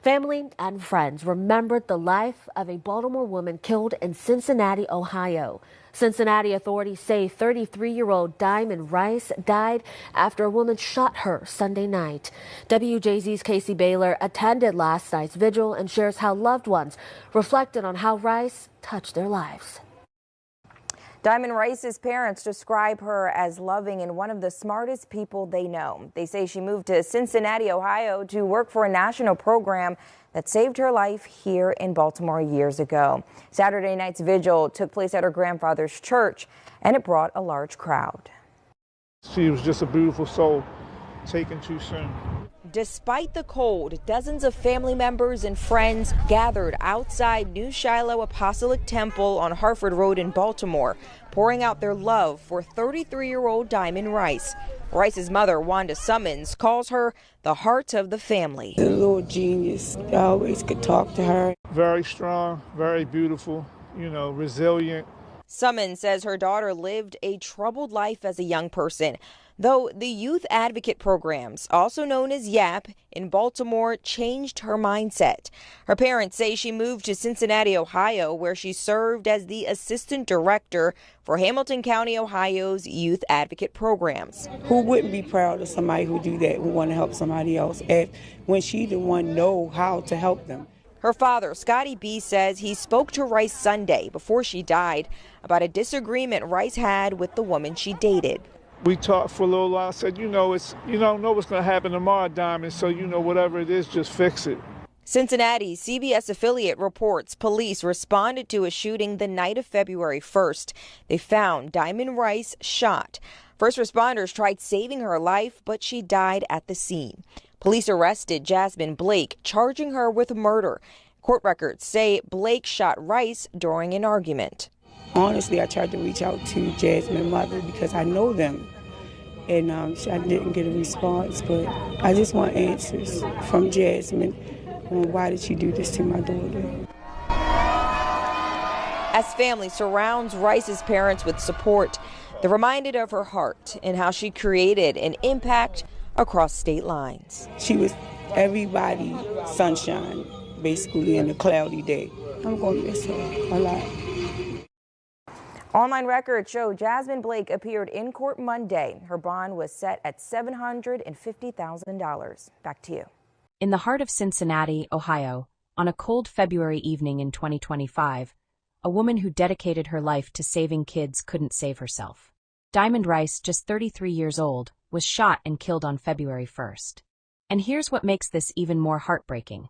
Family and friends remembered the life of a Baltimore woman killed in Cincinnati, Ohio. Cincinnati authorities say 33-year-old Diamond Rice died after a woman shot her Sunday night. WJZ's Casey Baylor attended last night's vigil and shares how loved ones reflected on how Rice touched their lives. Diamond Rice's parents describe her as loving and one of the smartest people they know. They say she moved to Cincinnati, Ohio to work for a national program that saved her life here in Baltimore years ago. Saturday night's vigil took place at her grandfather's church, and it brought a large crowd. She was just a beautiful soul, taken too soon. Despite the cold, dozens of family members and friends gathered outside New Shiloh Apostolic Temple on Harford Road in Baltimore, pouring out their love for 33-year-old Diamond Rice. Rice's mother, Wanda Summons, calls her the heart of the family. A little genius. I always could talk to her. Very strong, very beautiful, resilient. Summons says her daughter lived a troubled life as a young person, though the youth advocate programs, also known as YAP, in Baltimore changed her mindset. Her parents say she moved to Cincinnati, Ohio, where she served as the assistant director for Hamilton County, Ohio's youth advocate programs. Who wouldn't be proud of somebody who do that, who want to help somebody else, when she the one know how to help them? Her father, Scotty B., says he spoke to Rice Sunday before she died about a disagreement Rice had with the woman she dated. We talked for a little while. I said, you don't know what's going to happen tomorrow, Diamond, so whatever it is, just fix it. Cincinnati CBS affiliate reports police responded to a shooting the night of February 1st. They found Diamond Rice shot. First responders tried saving her life, but she died at the scene. Police arrested Jasmine Blake, charging her with murder. Court records say Blake shot Rice during an argument. Honestly, I tried to reach out to Jasmine's mother because I know them, and I didn't get a response, but I just want answers from Jasmine on why did she do this to my daughter. As family surrounds Rice's parents with support, they're reminded of her heart and how she created an impact across state lines. She was everybody's sunshine, basically, in a cloudy day. I'm going to miss her a lot. Online records show Jasmine Blake appeared in court Monday. Her bond was set at $750,000. Back to you. In the heart of Cincinnati, Ohio, on a cold February evening in 2025, a woman who dedicated her life to saving kids couldn't save herself. Diamond Rice, just 33 years old, was shot and killed on February 1st. And here's what makes this even more heartbreaking.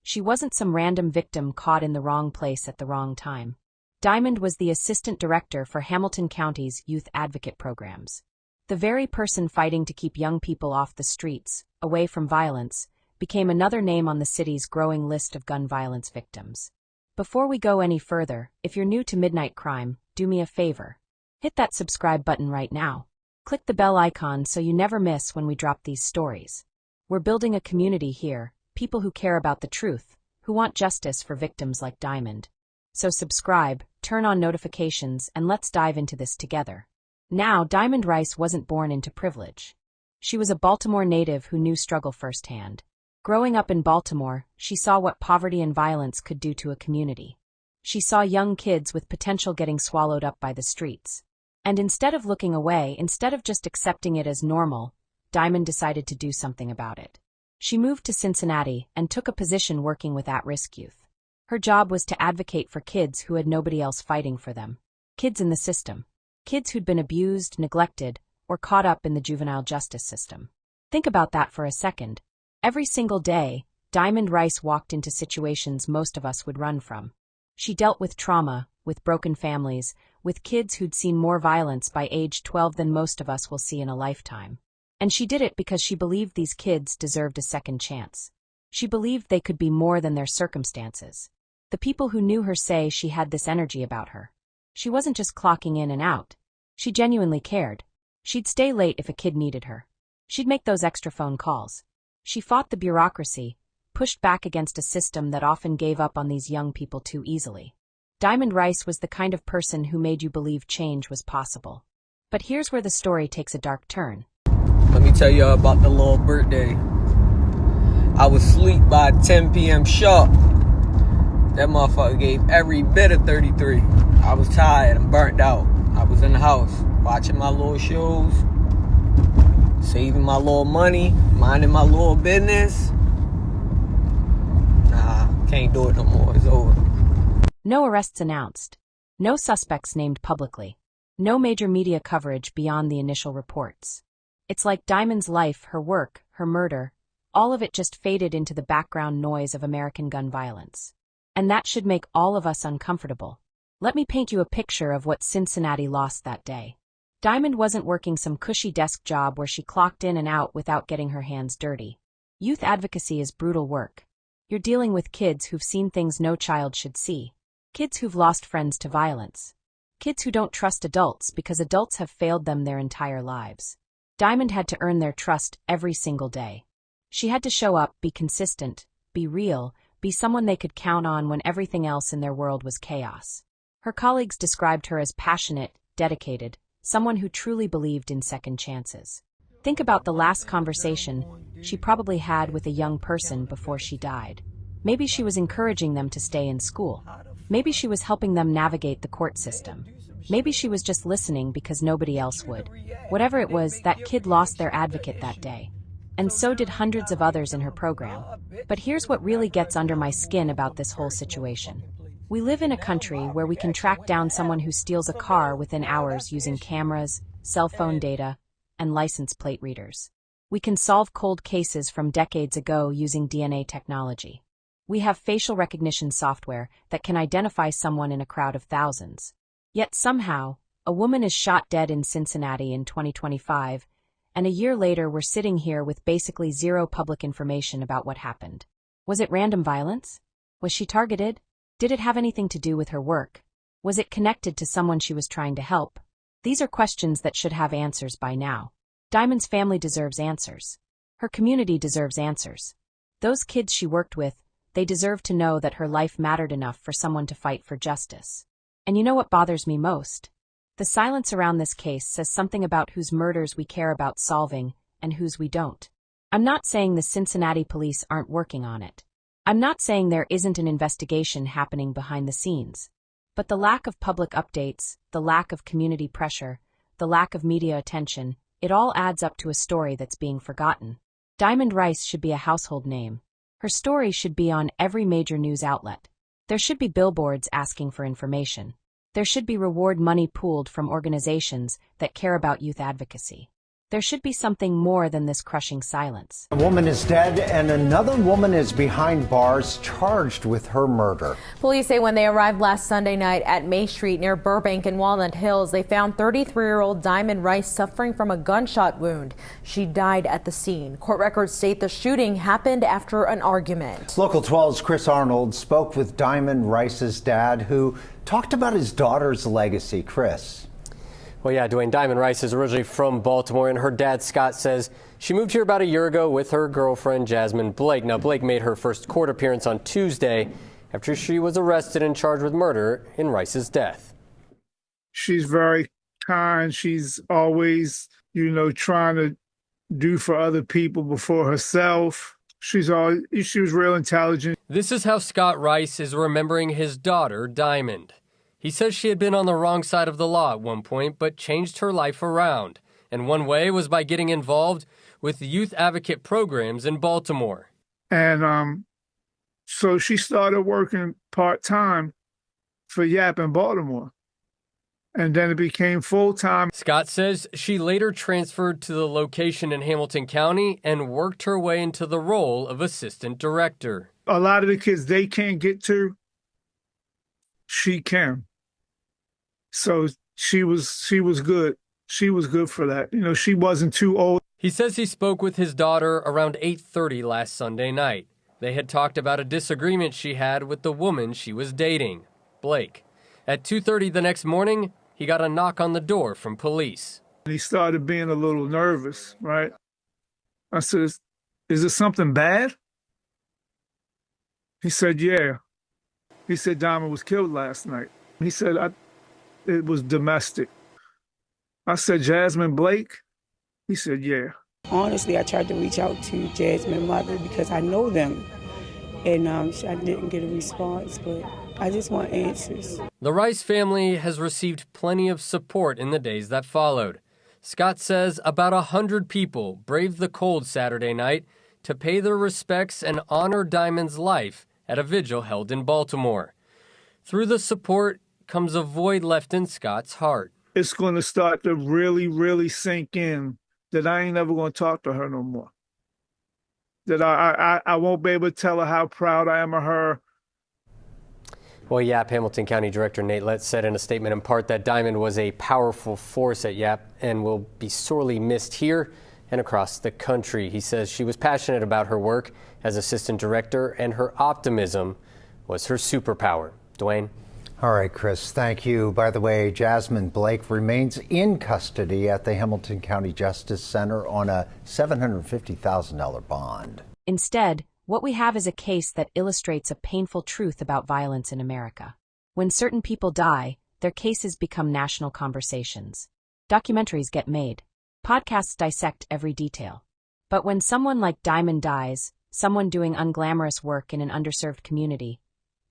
She wasn't some random victim caught in the wrong place at the wrong time. Diamond was the assistant director for Hamilton County's youth advocate programs. The very person fighting to keep young people off the streets, away from violence, became another name on the city's growing list of gun violence victims. Before we go any further, if you're new to Midnight Crime, do me a favor. Hit that subscribe button right now. Click the bell icon so you never miss when we drop these stories. We're building a community here, people who care about the truth, who want justice for victims like Diamond. So subscribe, turn on notifications, and let's dive into this together. Now, Diamond Rice wasn't born into privilege. She was a Baltimore native who knew struggle firsthand. Growing up in Baltimore, she saw what poverty and violence could do to a community. She saw young kids with potential getting swallowed up by the streets. And instead of looking away, instead of just accepting it as normal, Diamond decided to do something about it. She moved to Cincinnati and took a position working with at-risk youth. Her job was to advocate for kids who had nobody else fighting for them. Kids in the system. Kids who'd been abused, neglected, or caught up in the juvenile justice system. Think about that for a second. Every single day, Diamond Rice walked into situations most of us would run from. She dealt with trauma, with broken families, with kids who'd seen more violence by age 12 than most of us will see in a lifetime. And she did it because she believed these kids deserved a second chance. She believed they could be more than their circumstances. The people who knew her say she had this energy about her. She wasn't just clocking in and out. She genuinely cared. She'd stay late if a kid needed her. She'd make those extra phone calls. She fought the bureaucracy, pushed back against a system that often gave up on these young people too easily. Diamond Rice was the kind of person who made you believe change was possible. But here's where the story takes a dark turn. Let me tell you about the little birthday. I was asleep by 10 p.m. sharp. That motherfucker gave every bit of 33. I was tired and burnt out. I was in the house watching my little shows, saving my little money, minding my little business. Nah, can't do it no more. It's over. No arrests announced. No suspects named publicly. No major media coverage beyond the initial reports. It's like Diamond's life, her work, her murder, all of it just faded into the background noise of American gun violence. And that should make all of us uncomfortable. Let me paint you a picture of what Cincinnati lost that day. Diamond wasn't working some cushy desk job where she clocked in and out without getting her hands dirty. Youth advocacy is brutal work. You're dealing with kids who've seen things no child should see. Kids who've lost friends to violence. Kids who don't trust adults because adults have failed them their entire lives. Diamond had to earn their trust every single day. She had to show up, be consistent, be real, be someone they could count on when everything else in their world was chaos. Her colleagues described her as passionate, dedicated, someone who truly believed in second chances. Think about the last conversation she probably had with a young person before she died. Maybe she was encouraging them to stay in school. Maybe she was helping them navigate the court system. Maybe she was just listening because nobody else would. Whatever it was, that kid lost their advocate that day. And so did hundreds of others in her program. But here's what really gets under my skin about this whole situation. We live in a country where we can track down someone who steals a car within hours using cameras, cell phone data, and license plate readers. We can solve cold cases from decades ago using DNA technology. We have facial recognition software that can identify someone in a crowd of thousands. Yet somehow, a woman is shot dead in Cincinnati in 2025, and a year later we're sitting here with basically zero public information about what happened. Was it random violence? Was she targeted? Did it have anything to do with her work? Was it connected to someone she was trying to help? These are questions that should have answers by now. Diamond's family deserves answers. Her community deserves answers. Those kids she worked with, they deserve to know that her life mattered enough for someone to fight for justice. And you know what bothers me most? The silence around this case says something about whose murders we care about solving and whose we don't. I'm not saying the Cincinnati police aren't working on it. I'm not saying there isn't an investigation happening behind the scenes. But the lack of public updates, the lack of community pressure, the lack of media attention, it all adds up to a story that's being forgotten. Diamond Rice should be a household name. Her story should be on every major news outlet. There should be billboards asking for information. There should be reward money pooled from organizations that care about youth advocacy. There should be something more than this crushing silence. A woman is dead and another woman is behind bars charged with her murder. Police say when they arrived last Sunday night at May Street near Burbank and Walnut Hills, they found 33-year-old Diamond Rice suffering from a gunshot wound. She died at the scene. Court records state the shooting happened after an argument. Local 12's Chris Arnold spoke with Diamond Rice's dad, who talked about his daughter's legacy. Chris. Well, yeah, Dwayne, Diamond Rice is originally from Baltimore, and her dad, Scott, says she moved here about a year ago with her girlfriend, Jasmine Blake. Now, Blake made her first court appearance on Tuesday after she was arrested and charged with murder in Rice's death. She's very kind. She's always, trying to do for other people before herself. She was real intelligent. This is how Scott Rice is remembering his daughter, Diamond. He says she had been on the wrong side of the law at one point, but changed her life around. And one way was by getting involved with youth advocate programs in Baltimore. And so she started working part-time for YAP in Baltimore. And then it became full-time. Scott says she later transferred to the location in Hamilton County and worked her way into the role of assistant director. A lot of the kids they can't get to, she can. So she was good. She was good for that. She wasn't too old. He says he spoke with his daughter around 8:30 last Sunday night. They had talked about a disagreement she had with the woman she was dating, Blake. At 2:30 the next morning, he got a knock on the door from police. He started being a little nervous, right? I said, is it something bad? He said, yeah. He said Diamond was killed last night. He said it was domestic. I said, Jasmine Blake? He said, yeah. Honestly, I tried to reach out to Jasmine's mother because I know them, and I didn't get a response, but I just want answers. The Rice family has received plenty of support in the days that followed. Scott says about 100 people braved the cold Saturday night to pay their respects and honor Diamond's life at a vigil held in Baltimore. Through the support comes a void left in Scott's heart. It's going to start to really, really sink in that I ain't never going to talk to her no more. That I won't be able to tell her how proud I am of her. Well, YAP Hamilton County Director Nate Lled said in a statement in part that Diamond was a powerful force at YAP and will be sorely missed here and across the country. He says she was passionate about her work as assistant director and her optimism was her superpower. Dwayne? All right, Chris, thank you. By the way, Jasmine Blake remains in custody at the Hamilton County Justice Center on a $750,000 bond. Instead, what we have is a case that illustrates a painful truth about violence in America. When certain people die, their cases become national conversations. Documentaries get made. Podcasts dissect every detail. But when someone like Diamond dies, someone doing unglamorous work in an underserved community,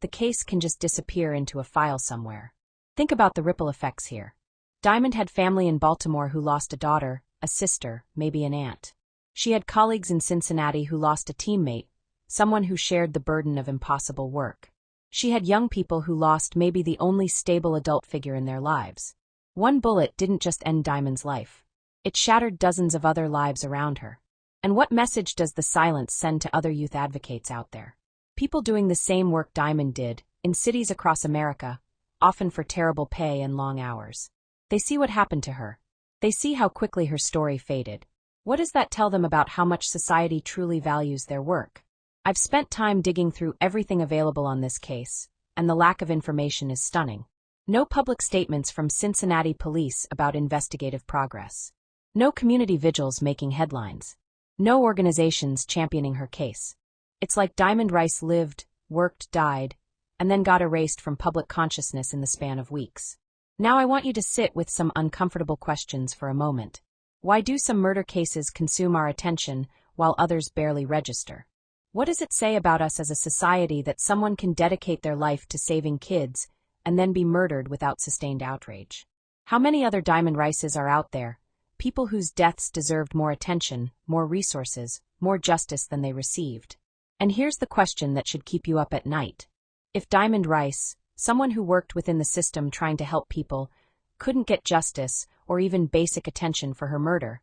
the case can just disappear into a file somewhere. Think about the ripple effects here. Diamond had family in Baltimore who lost a daughter, a sister, maybe an aunt. She had colleagues in Cincinnati who lost a teammate, someone who shared the burden of impossible work. She had young people who lost maybe the only stable adult figure in their lives. One bullet didn't just end Diamond's life. It shattered dozens of other lives around her. And what message does the silence send to other youth advocates out there? People doing the same work Diamond did, in cities across America, often for terrible pay and long hours. They see what happened to her. They see how quickly her story faded. What does that tell them about how much society truly values their work? I've spent time digging through everything available on this case, and the lack of information is stunning. No public statements from Cincinnati police about investigative progress. No community vigils making headlines. No organizations championing her case. It's like Diamond Rice lived, worked, died, and then got erased from public consciousness in the span of weeks. Now I want you to sit with some uncomfortable questions for a moment. Why do some murder cases consume our attention while others barely register? What does it say about us as a society that someone can dedicate their life to saving kids and then be murdered without sustained outrage? How many other Diamond Rices are out there, people whose deaths deserved more attention, more resources, more justice than they received? And here's the question that should keep you up at night. If Diamond Rice, someone who worked within the system trying to help people, couldn't get justice or even basic attention for her murder,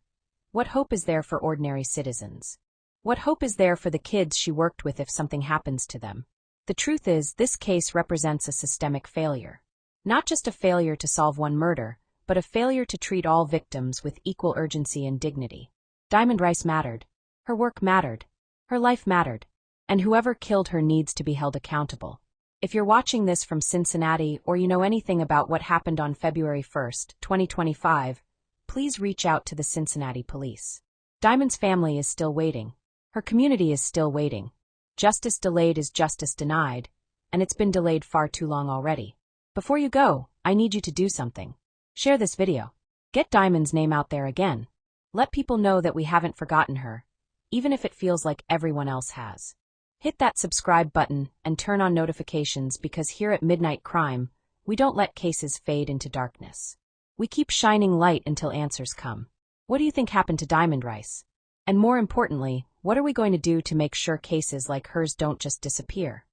what hope is there for ordinary citizens? What hope is there for the kids she worked with if something happens to them? The truth is, this case represents a systemic failure. Not just a failure to solve one murder, but a failure to treat all victims with equal urgency and dignity. Diamond Rice mattered. Her work mattered. Her life mattered. And whoever killed her needs to be held accountable. If you're watching this from Cincinnati or you know anything about what happened on February 1st, 2025, please reach out to the Cincinnati police. Diamond's family is still waiting. Her community is still waiting. Justice delayed is justice denied, and it's been delayed far too long already. Before you go, I need you to do something. Share this video. Get Diamond's name out there again. Let people know that we haven't forgotten her, even if it feels like everyone else has. Hit that subscribe button and turn on notifications because here at Midnight Crime, we don't let cases fade into darkness. We keep shining light until answers come. What do you think happened to Diamond Rice? And more importantly, what are we going to do to make sure cases like hers don't just disappear?